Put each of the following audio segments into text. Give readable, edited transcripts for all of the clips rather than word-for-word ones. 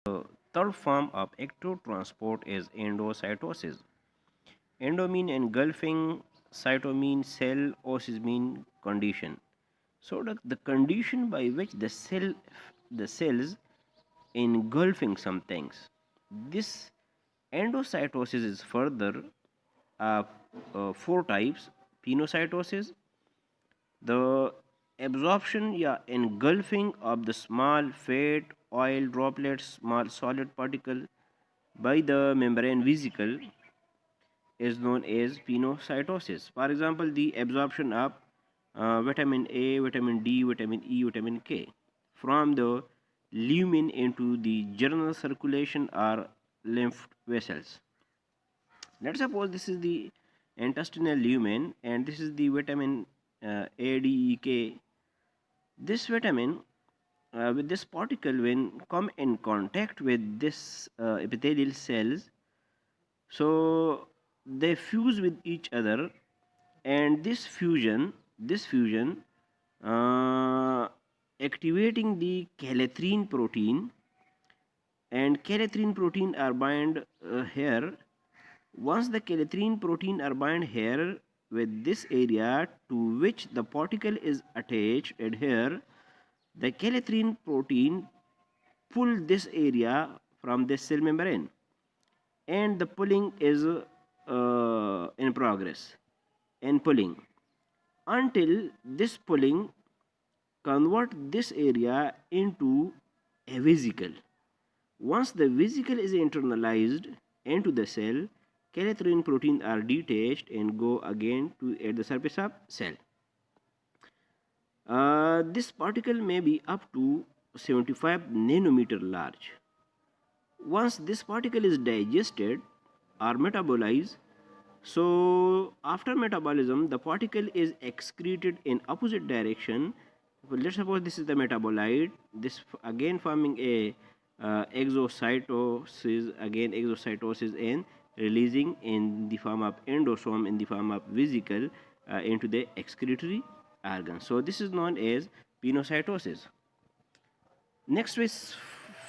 Third form of ectotransport is endocytosis. Endo mean engulfing, cyto mean cell, osis mean condition. So the condition by which the cells engulfing some things. This endocytosis is further uh, four types: pinocytosis, the absorption, yeah, engulfing of the small fat, oil droplets, small solid particle by the membrane vesicle is known as pinocytosis. For example, the absorption of vitamin A, vitamin D, vitamin E, vitamin K from the lumen into the general circulation or lymph vessels. Let's suppose this is the intestinal lumen and this is the vitamin A, D, E, K. This vitamin with this particle when come in contact with this epithelial cells, so they fuse with each other, and this fusion uh, activating the calithrin protein, and calithrin protein are bind here. Once the calithrin protein are bind here with this area to which the particle is attached, and here the calithrin protein pull this area from the cell membrane, and the pulling is in progress, and pulling until this pulling convert this area into a vesicle. Once the vesicle is internalized into the cell, calithrin protein are detached and go again to at the surface of cell. This particle may be up to 75 nanometer large. Once this particle is digested or metabolized, so after metabolism the particle is excreted in opposite direction. Well, let's suppose this is the metabolite, this again forming a exocytosis and releasing in the form of endosome, in the form of vesicle, into the excretory organ. So this is known as pinocytosis. Next is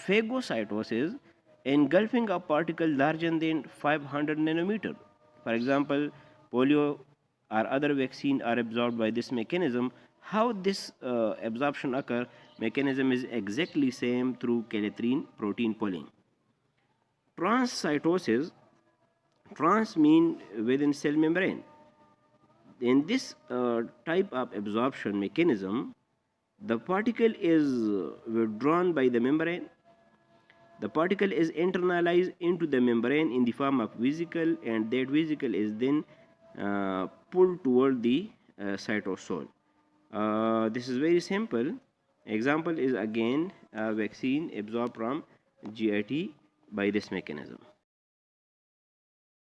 phagocytosis, engulfing a particle larger than 500 nanometer. For example, polio or other vaccine are absorbed by this mechanism. How this absorption occur? Mechanism is exactly same through calithrin protein pulling. Transcytosis, trans mean within cell membrane. In this type of absorption mechanism, the particle is withdrawn by the membrane. The particle is internalized into the membrane in the form of vesicle, and that vesicle is then pulled toward the cytosol. This is very simple. Example is again a vaccine absorbed from GIT by this mechanism.